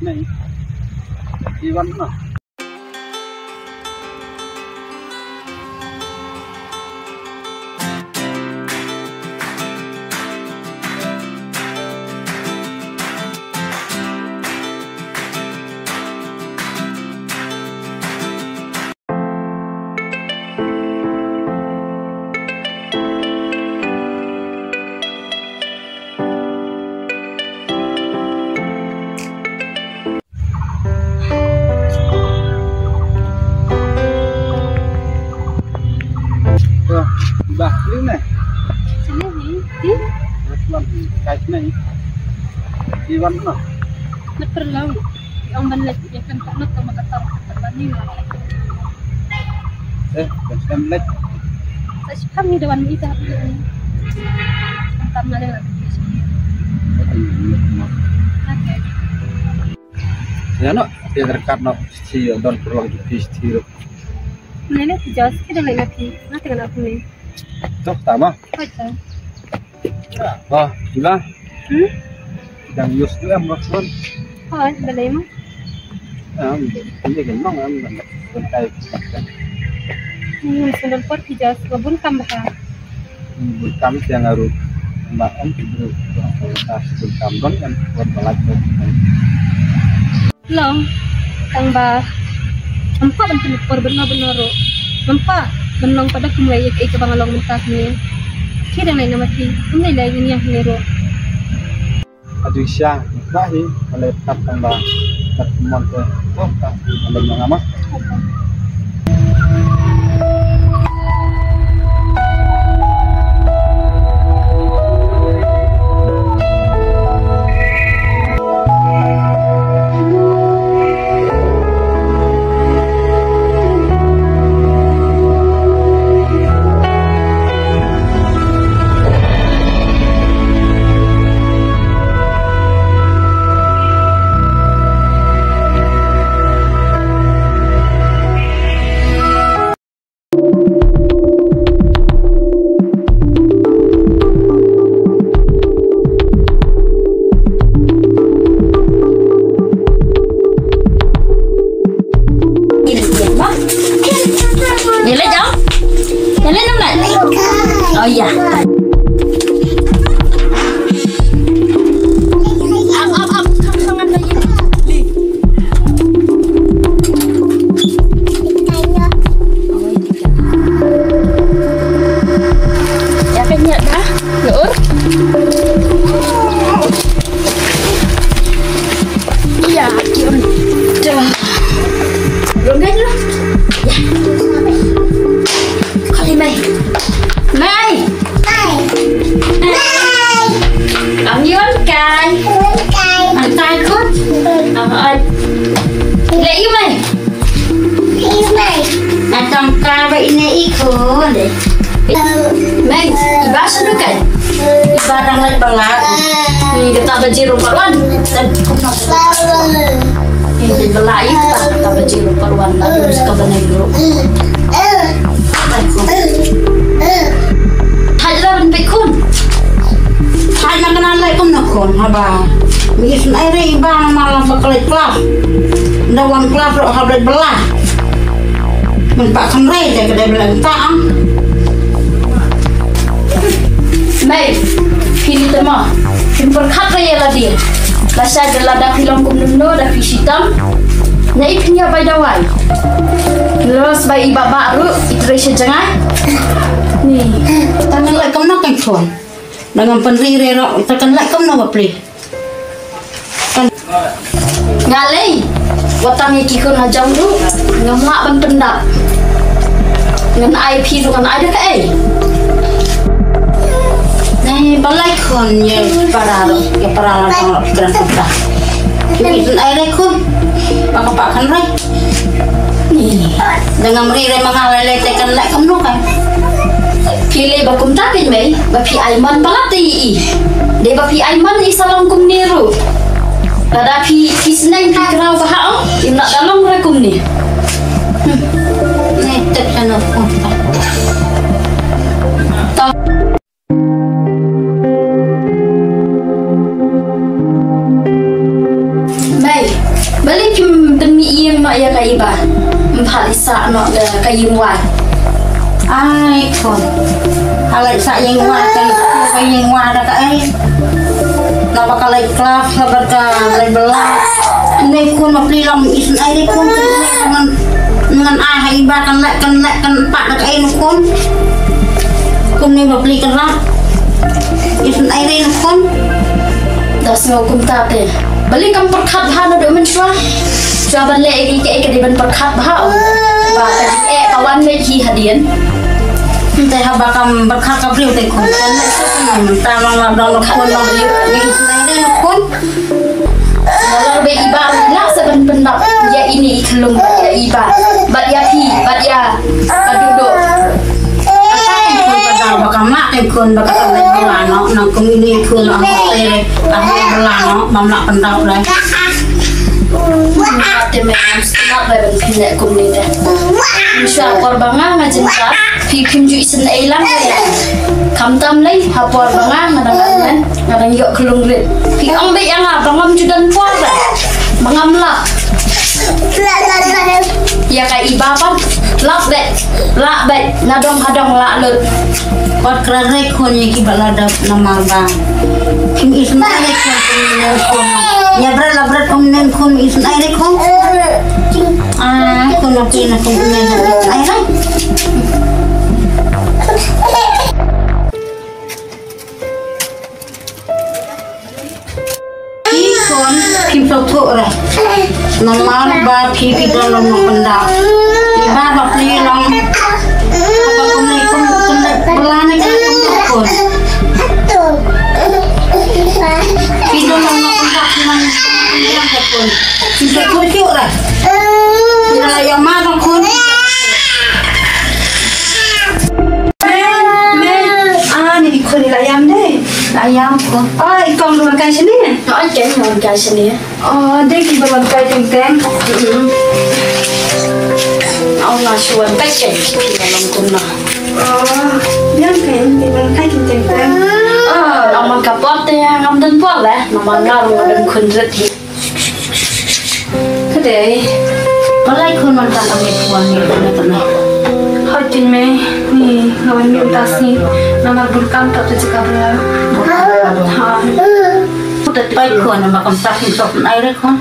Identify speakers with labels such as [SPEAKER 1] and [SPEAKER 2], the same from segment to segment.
[SPEAKER 1] này đi văn nào bah ini nih
[SPEAKER 2] sini nih
[SPEAKER 1] kayak ini Iwan no
[SPEAKER 2] perlu yang benar ya kan tak nak sama kata terbanding
[SPEAKER 1] kan lek
[SPEAKER 2] saya kami dewan kita tentang ada lagi
[SPEAKER 1] ya no dia terkat no si don perlu di sini
[SPEAKER 2] ini jauh kita lagi nanti kan aku nih
[SPEAKER 1] tuh sama
[SPEAKER 2] Betul.
[SPEAKER 1] oh gila đang use nữa em một luôn
[SPEAKER 2] Thôi, bên đây mà.
[SPEAKER 1] Ini gendong em bên tay
[SPEAKER 2] Sudah per hijau kebun tambah.
[SPEAKER 1] bun kam yang harus mbak em dulu tas bun kam don kan buat belajar
[SPEAKER 2] Long tambah empat dan per benar-benar empat benong pada kumai ke bangalong mentas ni. Kira lain nama ti, ini lagi ni yang nero.
[SPEAKER 1] aduh siang bahi melekat tambah termon ke oh tak ada yang amat
[SPEAKER 3] Oh iya. Ya kayaknya dah. Yur. Iya, kion. Dah. Belum guys lu. Ya. Kali mai. Mai. Ông nhớ cài ăn tay khốt lấy mày ăn trong ca vậy này khổ đấy mày iba sudah kan iba rangai balak ni kita bajiru perwan dan ini belai kita bajiru perwan harus kebenar dulu hajar bentukun hanya kenal lagi pun nakon haba mis air iba malam bekelit kelas dawan kelas roh habis belah menpak kemrai saya kedai belah tak Mai, kini tema, kini berkat raya lagi. Bahasa adalah dah film kumno dah visitam. Nyai punya baydawai. Terus bayi bapa baru iteration jangan. Nih, tangan lek kamu nak kan dengan penrire ro tekan lek kamu nak beli. Kan ngalai. Watang iki kun hajam tu ngamak ban pendap. Dengan IP dengan ada ke Nih balai kon ya para kalau pikiran kita. Itu air kun pakai rai. Nih dengan merire mengalai tekan lek kamu kan. Pilih bakum tapin mai, bapi aiman balati. De bapi aiman isalam kum niru. Ada pi senang pi kerau bahao, nak dalam rekum ni. Nih tekan aku. isa no kayu wai. Ai kon. Alai sa yang wai kan kayu wai ada kai. Nama kalai kelas berka kalai belah. Ini kun mapli lam isun ai kun dengan iba kan pak nak ai kun. Kun ni mapli kan lah. Isun ai kun. Das mau kum tate. Balik kam perkat ha no do menchwa. Chwa ban le ke di ban perkat ha. Ba ka kawan me hi hadian. Te ha ba kam perkat ka priu te kun. Ta lang dong kun dong ni isun ai kun. Kalau be iba lah seben pendap ya ini ikelung ya iba. Bat ya pi, bat ya duduk. Bakal mak kun bakal belah no nang kumini kun ang hotel belah no mamlak pendap lai. Te memang senang lai ben kumini dah. Insya korbangan ngajinta pi kimju isen elang ya. Kamtam lai hapor bangan ngadang yok kelung rit. Pi ang be yang abangam judan puar dah. Mengamlak. Ya kai iba pan lak bet nadong hadong lak lut. Kot kerana kun yang kibalada nama bang. Kim isun air kun. Ya berat nen kun isun air kun. Kun api nak kun nen air. Ikon kim sotok re. Nama ba pipi dalam pendap. Iba bapli long. Apa kun belane kan kun. Pido long pendap man yang kun. Kim sotok kiu re. Ila yang mana kun. Ni ikut ayam deh. Ayam ko. Ikong lumakai sini.
[SPEAKER 2] Jangan lumakai sini.
[SPEAKER 3] Dek ibu lumakai teng.
[SPEAKER 2] Allah suan pakai dalam kuna.
[SPEAKER 3] Biar kan lumakai teng.
[SPEAKER 2] Nama kapot yang ngamden puan lah. Nama ngaruh ngamden kunret hi.
[SPEAKER 3] Kedai. Balai kun mantan ambil puan ni benar. Hajin me ni ngawan ni utasi nama burkam tak terjaga belah. Ha. Baik kun nama kamsak ni sok air kun.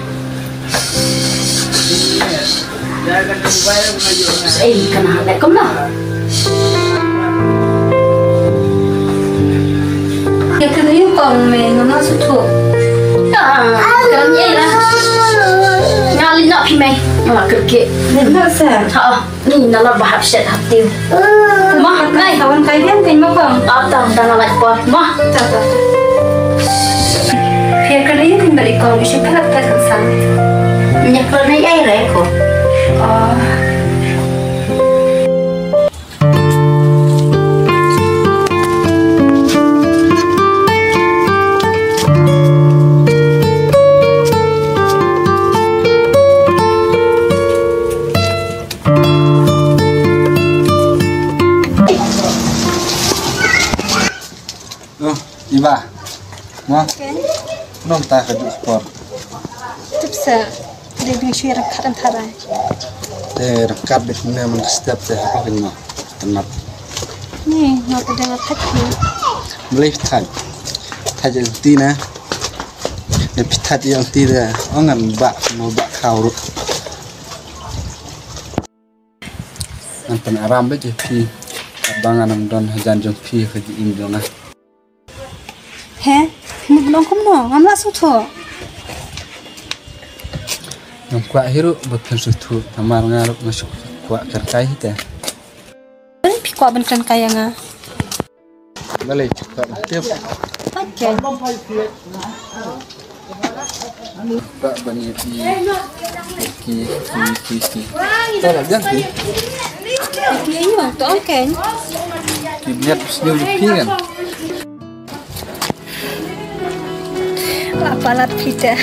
[SPEAKER 2] Kena nak kum lah.
[SPEAKER 3] Ya kena yuk kong me nama sutu.
[SPEAKER 2] Kena ni lah. Ngalin nak pi me. Nama kerja.
[SPEAKER 3] Nak sah.
[SPEAKER 2] Ni nalar bahap set hati.
[SPEAKER 3] Mah nai kawan kalian tengok bang.
[SPEAKER 2] Atang tanah lagi pot. Mah.
[SPEAKER 3] Tak. Biar kalian tinggal ikon siapa nak tak sang.
[SPEAKER 2] Nyak kerana air ko.
[SPEAKER 1] Iba, mau? Nom tak kerja sport.
[SPEAKER 2] Tipsa, dia biasa rakat antara.
[SPEAKER 1] Rakat di sini memang setiap apa kena tenat.
[SPEAKER 2] Ni, nak dengar hati.
[SPEAKER 1] Boleh taj yang tina, tapi taj yang tina, orang mau bak kau. Nanti aram beje pi, abangan don hajan jom pi kerja indona.
[SPEAKER 2] He, ni belum kumno, ngamla suto.
[SPEAKER 1] Yang kuat hiru bukan sutu, tamar ngaruk masuk kuat kerkai kita.
[SPEAKER 2] Beri pikwa benkan kaya nga.
[SPEAKER 1] Boleh kuat tiap.
[SPEAKER 2] Okay.
[SPEAKER 1] Kuat banyak ki. Tak ada jangan.
[SPEAKER 2] Dia ni waktu okay.
[SPEAKER 1] Biar senyum kan.
[SPEAKER 2] Apalah kita.